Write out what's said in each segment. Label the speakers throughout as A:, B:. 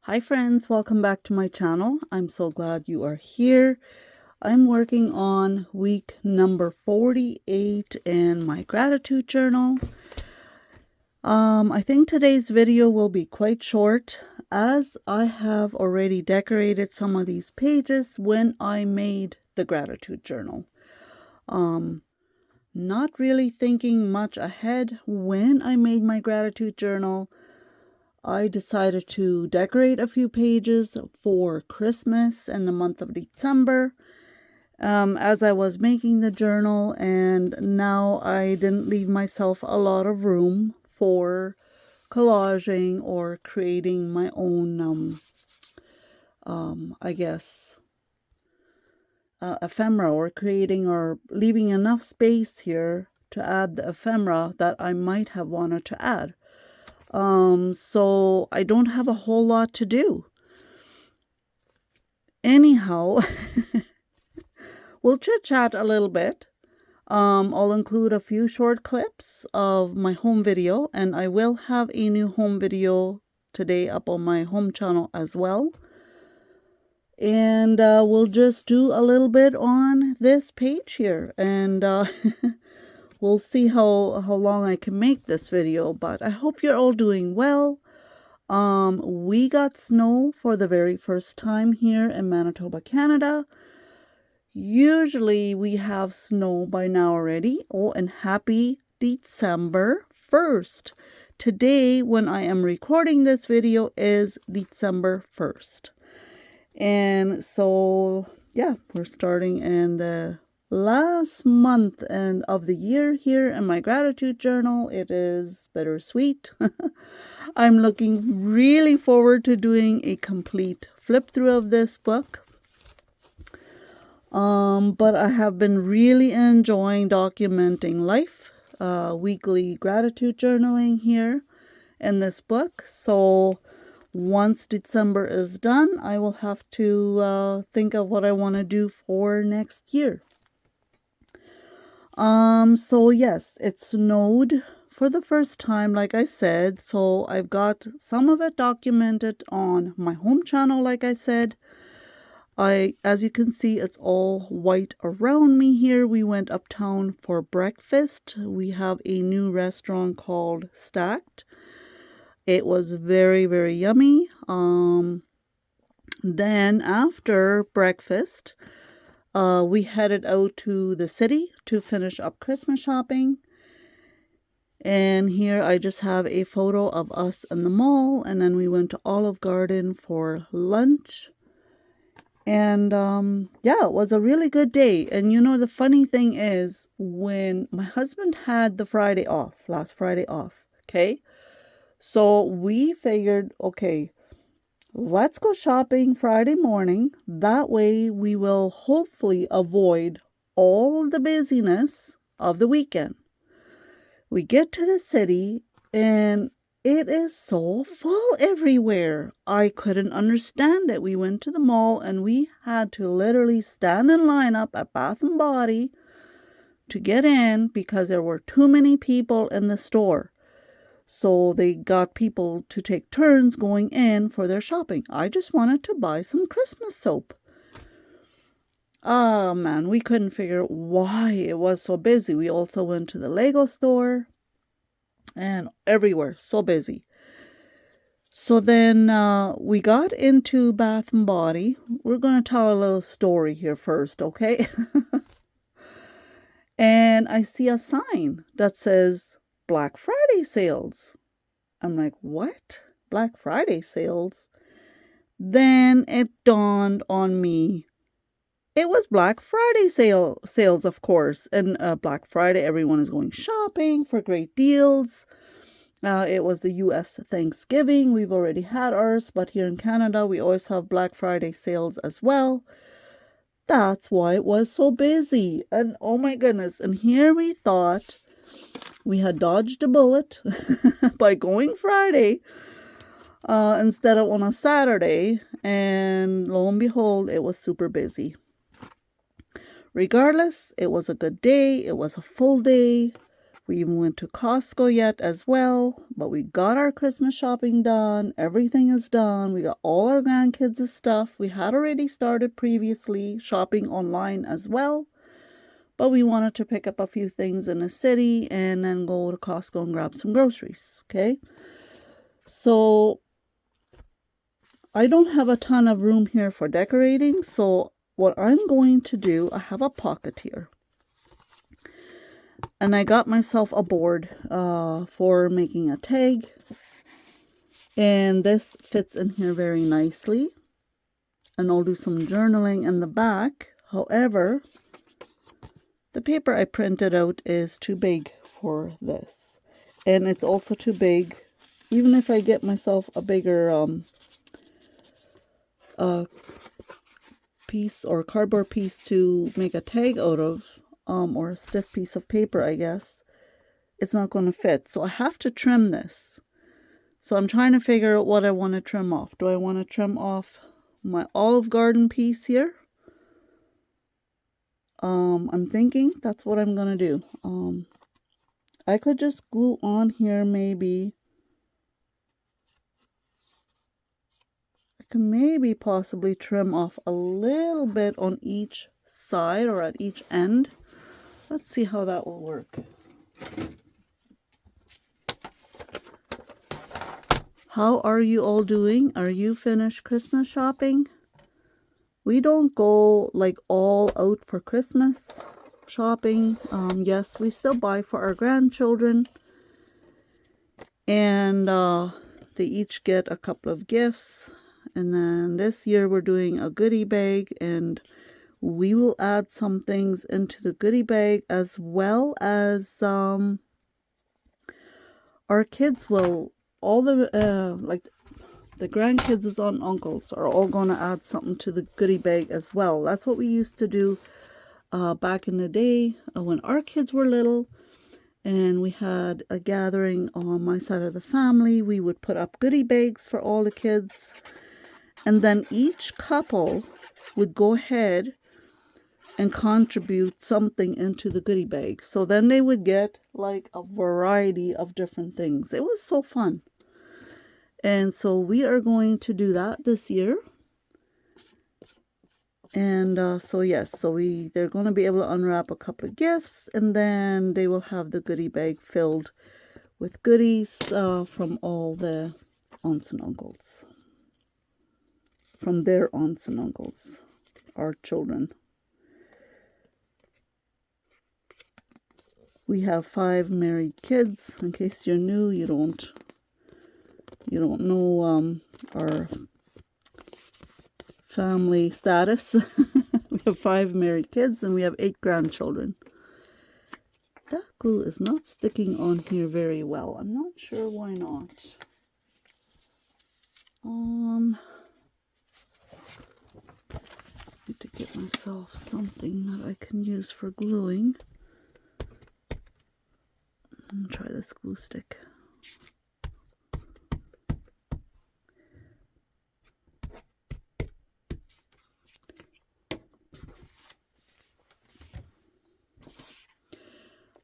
A: Hi friends, welcome back to my channel. I'm so glad you are here. I'm working on week number 48 in my gratitude journal. I think today's video will be quite short as I have already decorated some of these pages when I made the gratitude journal. Not really thinking much ahead when I made my gratitude journal. I decided to decorate a few pages for Christmas and the month of December as I was making the journal, and now I didn't leave myself a lot of room for collaging or creating my own, ephemera, or creating or leaving enough space here to add the ephemera that I might have wanted to add. So I don't have a whole lot to do. Anyhow, we'll chit chat a little bit. I'll include a few short clips of my home video, and I will have a new home video today up on my home channel as well. And we'll just do a little bit on this page here, and we'll see how long I can make this video, but I hope you're all doing well. We got snow for the very first time here in Manitoba, Canada. Usually we have snow by now already. Oh, and happy December 1st. Today, when I am recording this video, is December 1st. And so, yeah, we're starting in the last month of the year here in my gratitude journal. It is bittersweet. I'm looking really forward to doing a complete flip through of this book. But I have been really enjoying documenting life, weekly gratitude journaling here in this book. So once December is done, I will have to think of what I want to do for next year. So yes, it snowed for the first time, like I said. So I've got some of it documented on my home channel, like I said. As you can see, it's all white around me here. We went uptown for breakfast. We have a new restaurant called Stacked. It was very, very yummy. Then after breakfast, we headed out to the city to finish up Christmas shopping. And here I just have a photo of us in the mall. And then we went to Olive Garden for lunch. And yeah, it was a really good day. And you know, the funny thing is, when my husband had the Friday off, last Friday off, okay? So we figured, okay, let's go shopping Friday morning. That way we will hopefully avoid all the busyness of the weekend. We get to the city and it is so full everywhere. I couldn't understand it. We went to the mall and we had to literally stand in line up at Bath & Body to get in because there were too many people in the store. So they got people to take turns going in for their shopping. I just wanted to buy some Christmas soap. Oh man, we couldn't figure out why it was so busy. We also went to the Lego store and everywhere, so busy. So then we got into Bath & Body. We're going to tell a little story here first, okay? And I see a sign that says Black Friday sales. I'm like, what? Black Friday sales? Then it dawned on me. It was Black Friday sales, of course. And Black Friday, everyone is going shopping for great deals. It was the U.S. Thanksgiving. We've already had ours, but here in Canada, we always have Black Friday sales as well. That's why it was so busy. And oh my goodness. And here we thought we had dodged a bullet by going Friday instead of on a Saturday. And lo and behold, it was super busy. Regardless, it was a good day. It was a full day. We even went to Costco yet as well, but we got our Christmas shopping done. Everything is done. We got all our grandkids' stuff. We had already started previously shopping online as well, but we wanted to pick up a few things in the city and then go to Costco and grab some groceries, okay? So I don't have a ton of room here for decorating, so what I'm going to do, I have a pocket here. And I got myself a board for making a tag. And this fits in here very nicely. And I'll do some journaling in the back. However, the paper I printed out is too big for this. And it's also too big, even if I get myself a bigger piece or cardboard piece to make a tag out of, or a stiff piece of paper, I guess, it's not going to fit. So I have to trim this. So I'm trying to figure out what I want to trim off. Do I want to trim off my Olive Garden piece here? I'm thinking that's what I'm going to do. I could just glue on here maybe. I can maybe possibly trim off a little bit on each side or at each end. Let's see how that will work. How are you all doing? Are you finished Christmas shopping? We don't go like all out for Christmas shopping. Yes, we still buy for our grandchildren. And they each get a couple of gifts. And then this year we're doing a goodie bag, and we will add some things into the goodie bag, as well as our kids will, all the like the grandkids and uncles are all going to add something to the goodie bag as well. That's what we used to do back in the day when our kids were little and we had a gathering on my side of the family. We would put up goodie bags for all the kids, and then each couple would go ahead and contribute something into the goodie bag. So then they would get like a variety of different things. It was so fun. And so we are going to do that this year. And so yes, so they're going to be able to unwrap a couple of gifts, and then they will have the goodie bag filled with goodies from all the aunts and uncles. From their aunts and uncles, our children. We have 5 married kids. In case you're new, you don't know our family status. We have 5 married kids and we have 8 grandchildren. That glue is not sticking on here very well. I'm not sure why not. Need to get myself something that I can use for gluing. Try this glue stick.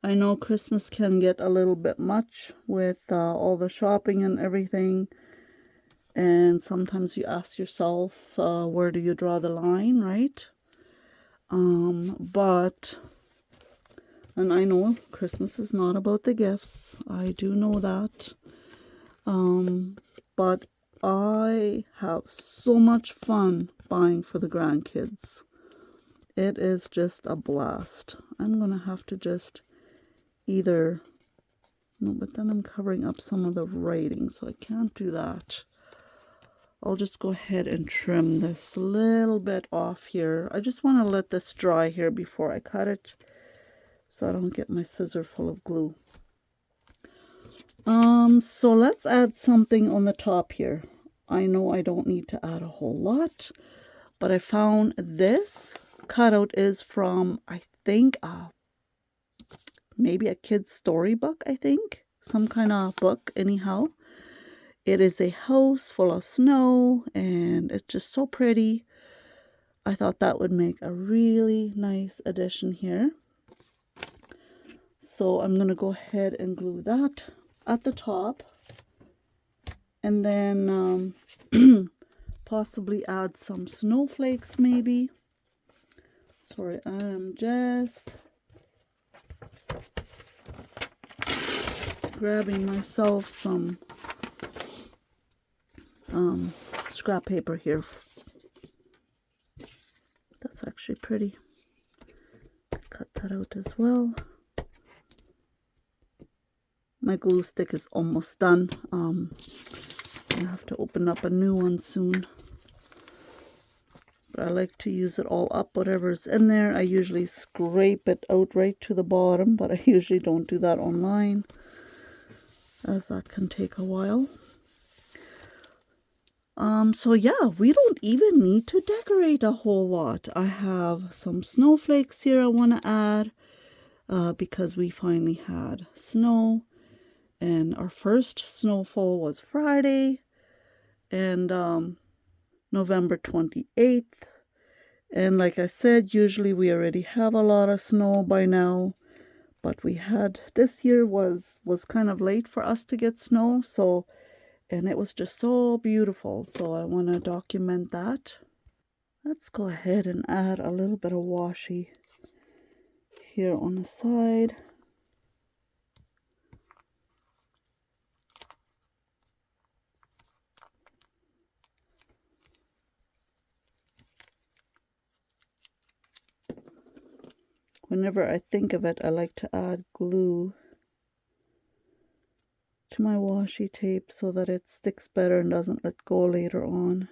A: I know Christmas can get a little bit much with all the shopping and everything. And sometimes you ask yourself, where do you draw the line, right? And I know Christmas is not about the gifts. I do know that. But I have so much fun buying for the grandkids. It is just a blast. I'm going to have to just no, but then I'm covering up some of the writing, so I can't do that. I'll just go ahead and trim this little bit off here. I just want to let this dry here before I cut it, so I don't get my scissor full of glue. So let's add something on the top here. I know I don't need to add a whole lot, but I found this cutout is from, I think, maybe a kid's storybook, I think. Some kind of book, anyhow. It is a house full of snow, and it's just so pretty. I thought that would make a really nice addition here. So I'm going to go ahead and glue that at the top. And then possibly add some snowflakes maybe. Sorry, I'm just grabbing myself some scrap paper here. That's actually pretty. Cut that out as well. My glue stick is almost done. I have to open up a new one soon. But I like to use it all up, whatever's in there. I usually scrape it out right to the bottom, but I usually don't do that online, as that can take a while. So yeah, we don't even need to decorate a whole lot. I have some snowflakes here I want to add because we finally had snow, and our first snowfall was Friday, and November 28th. And like I said, usually we already have a lot of snow by now, but we had, this year was kind of late for us to get snow, so, and it was just so beautiful, so I want to document that. Let's go ahead and add a little bit of washi here on the side. Whenever I think of it, I like to add glue to my washi tape so that it sticks better and doesn't let go later on.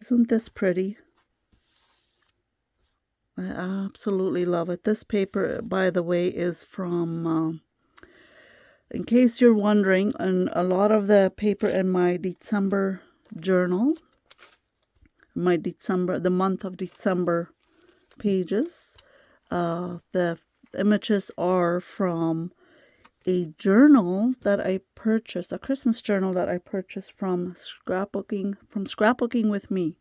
A: Isn't this pretty? I absolutely love it. This paper, by the way, is from, in case you're wondering, and a lot of the paper in my December journal, the month of December pages, the images are from a journal that I purchased, a Christmas journal that I purchased from Scrapbooking with Me.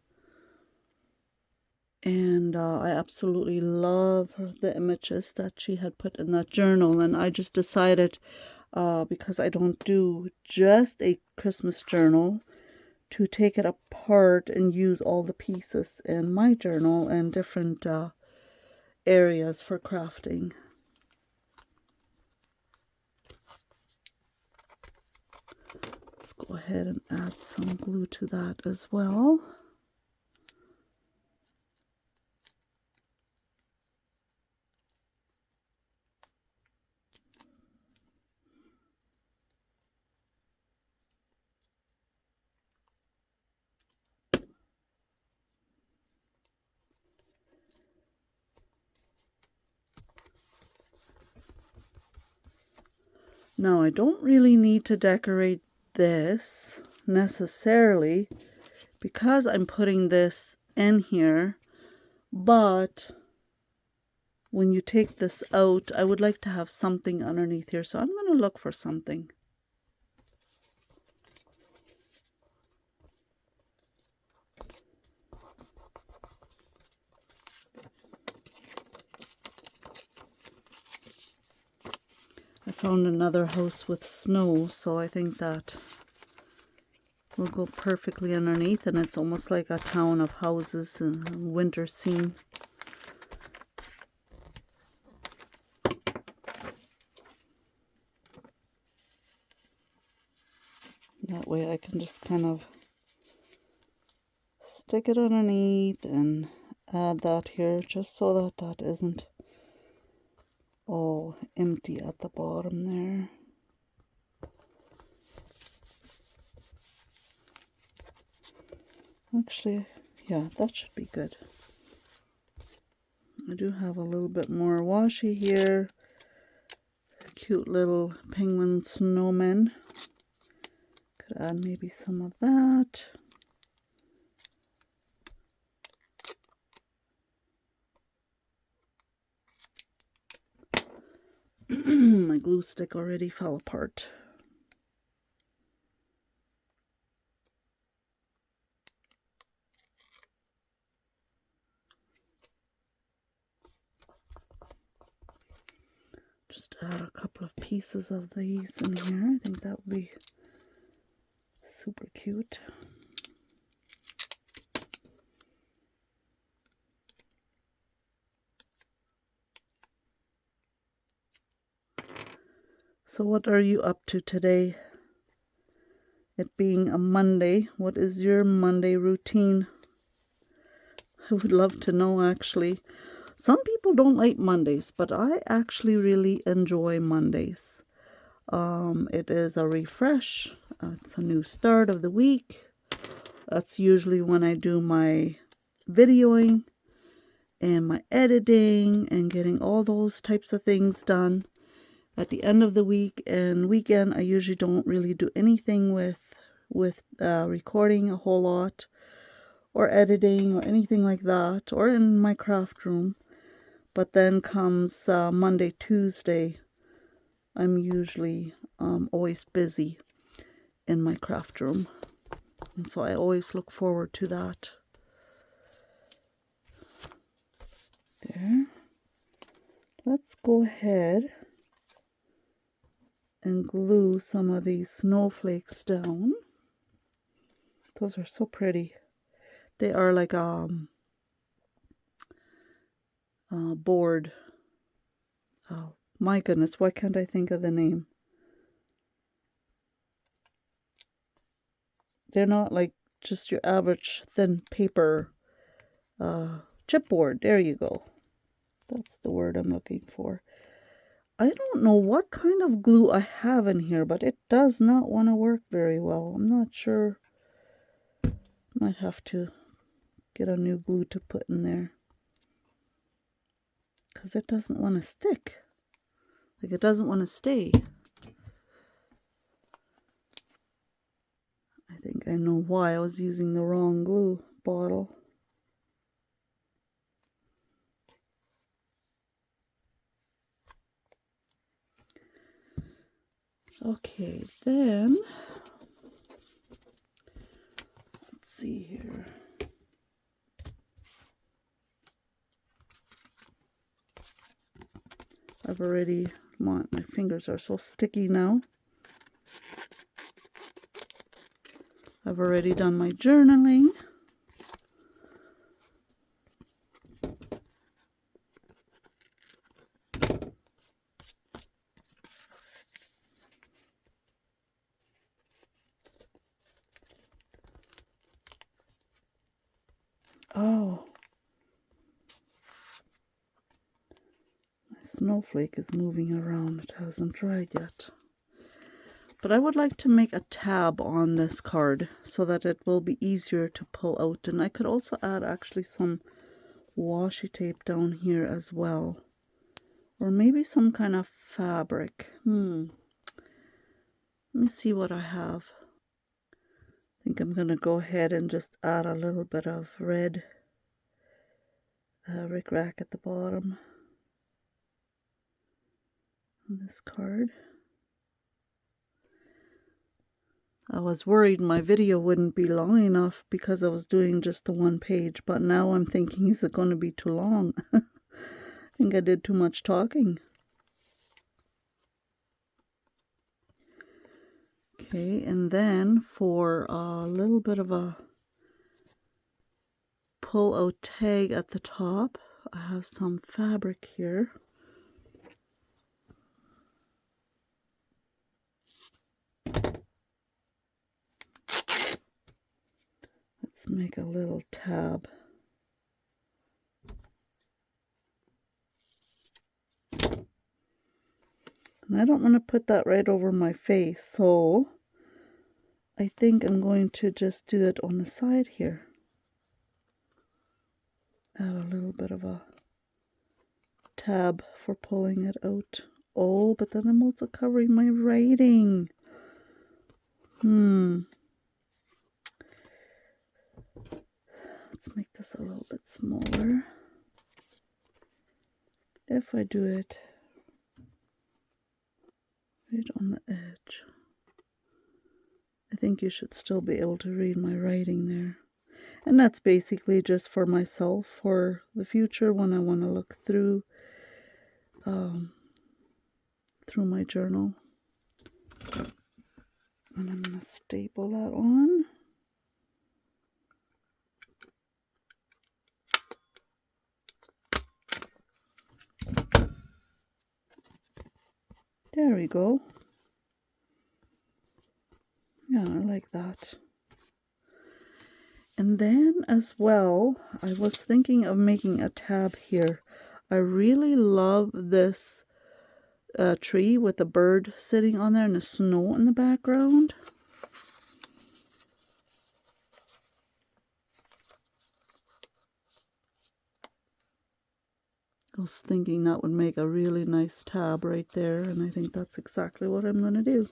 A: And I absolutely love the images that she had put in that journal. And I just decided, because I don't do just a Christmas journal, to take it apart and use all the pieces in my journal and different areas for crafting. Let's go ahead and add some glue to that as well. Now, I don't really need to decorate this necessarily because I'm putting this in here, but when you take this out, I would like to have something underneath here, so I'm going to look for something. I found another house with snow, so I think that will go perfectly underneath, and it's almost like a town of houses and a winter scene. That way I can just kind of stick it underneath and add that here, just so that that isn't all empty at the bottom there. Actually, yeah, that should be good. I do have a little bit more washi here. Cute little penguin snowmen. Could add maybe some of that. My glue stick already fell apart. just add a couple of pieces of these in here. I think that would be super cute. So what are you up to today? It being a Monday, what is your Monday routine? I would love to know, actually. Some people don't like Mondays, but I actually really enjoy Mondays. It is a refresh. It's a new start of the week. That's usually when I do my videoing and my editing and getting all those types of things done. At the end of the week and weekend, I usually don't really do anything with recording a whole lot or editing or anything like that, or in my craft room. But then comes Monday, Tuesday, I'm usually always busy in my craft room, and so I always look forward to that. There. Let's go ahead and glue some of these snowflakes down. Those are so pretty. They are like board. Oh my goodness, why can't I think of the name? They're not like just your average thin paper chipboard. There you go. That's the word I'm looking for. I don't know what kind of glue I have in here, but it does not want to work very well. I'm not sure. Might have to get a new glue to put in there, because it doesn't want to stick. Like, it doesn't want to stay. I think I know why. I was using the wrong glue bottle. Okay, then let's see here. I've already, my fingers are so sticky now. I've already done my journaling. Oh, my snowflake is moving around. It hasn't dried yet. But I would like to make a tab on this card so that it will be easier to pull out. And I could also add actually some washi tape down here as well. Or maybe some kind of fabric. Let me see what I have. I think I'm going to go ahead and just add a little bit of red rickrack at the bottom on this card. I was worried my video wouldn't be long enough because I was doing just the one page, but now I'm thinking, is it going to be too long? I think I did too much talking. Okay, and then for a little bit of a pull out tag at the top, I have some fabric here. Let's make a little tab. And I don't want to put that right over my face, so I think I'm going to just do it on the side here. Add a little bit of a tab for pulling it out. Oh, but then I'm also covering my writing. Let's make this a little bit smaller. If I do it right on the edge, I think you should still be able to read my writing there. And that's basically just for myself, for the future when I want to look through through my journal. And I'm going to staple that on. There we go. Yeah, I like that. And then as well, I was thinking of making a tab here. I really love this tree with the bird sitting on there and the snow in the background. I was thinking that would make a really nice tab right there, and I think that's exactly what I'm going to do.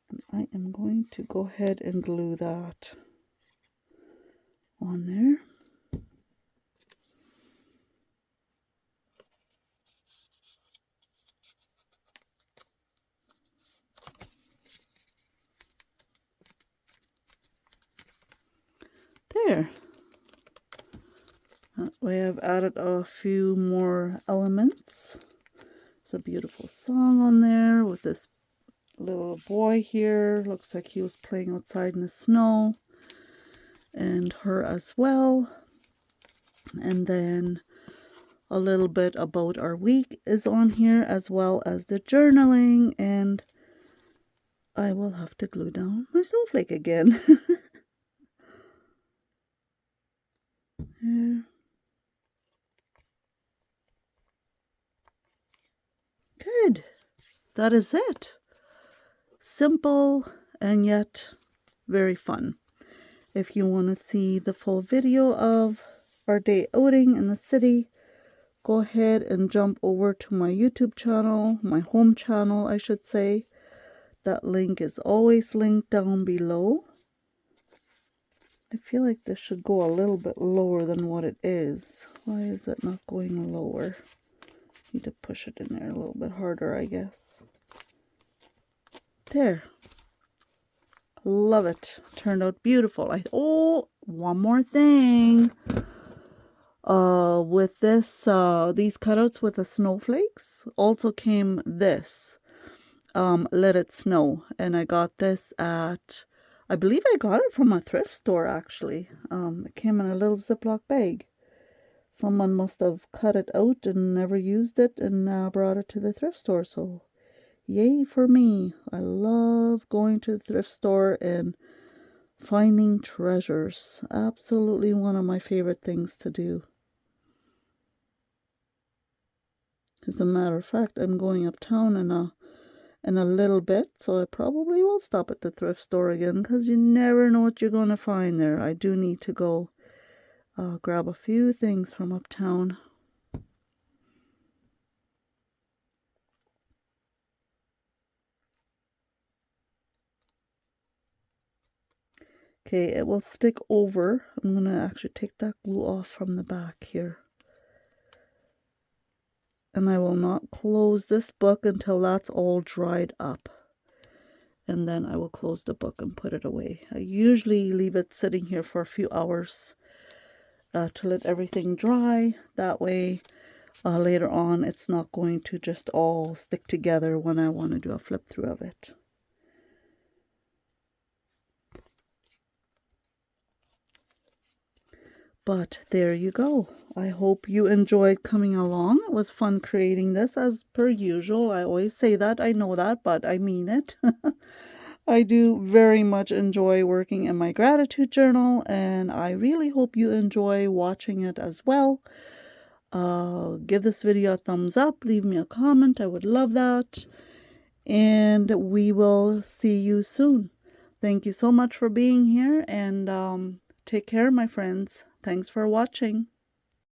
A: And I am going to go ahead and glue that on there. There. That way I've added a few more elements. There's a beautiful song on there with this little boy here. Looks like he was playing outside in the snow. And her as well. And then a little bit about our week is on here, as well as the journaling. And I will have to glue down my snowflake again. There. Good. That is it. Simple and yet very fun. If you want to see the full video of our day outing in the city, go ahead and jump over to my YouTube channel, my home channel, I should say. That link is always linked down below. I feel like this should go a little bit lower than what it is. Why is it not going lower? Need to push it in there a little bit harder, I guess. There. Love it. Turned out beautiful. Oh, one more thing. With this, these cutouts with the snowflakes, also came this. Let It Snow. And I got this at, I believe I got it from a thrift store, actually. It came in a little Ziploc bag. Someone must have cut it out and never used it and brought it to the thrift store. So, yay for me. I love going to the thrift store and finding treasures. Absolutely one of my favorite things to do. As a matter of fact, I'm going uptown in a little bit, so I probably will stop at the thrift store again, because you never know what you're going to find there. I do need to go grab a few things from uptown. Okay, it will stick over. I'm going to actually take that glue off from the back here. And I will not close this book until that's all dried up. And then I will close the book and put it away. I usually leave it sitting here for a few hours to let everything dry. That way, later on, it's not going to just all stick together when I want to do a flip through of it. But there you go. I hope you enjoyed coming along. It was fun creating this as per usual. I always say that. I know that, but I mean it. I do very much enjoy working in my gratitude journal, and I really hope you enjoy watching it as well. Give this video a thumbs up. Leave me a comment. I would love that. And we will see you soon. Thank you so much for being here, and take care, my friends. Thanks for watching.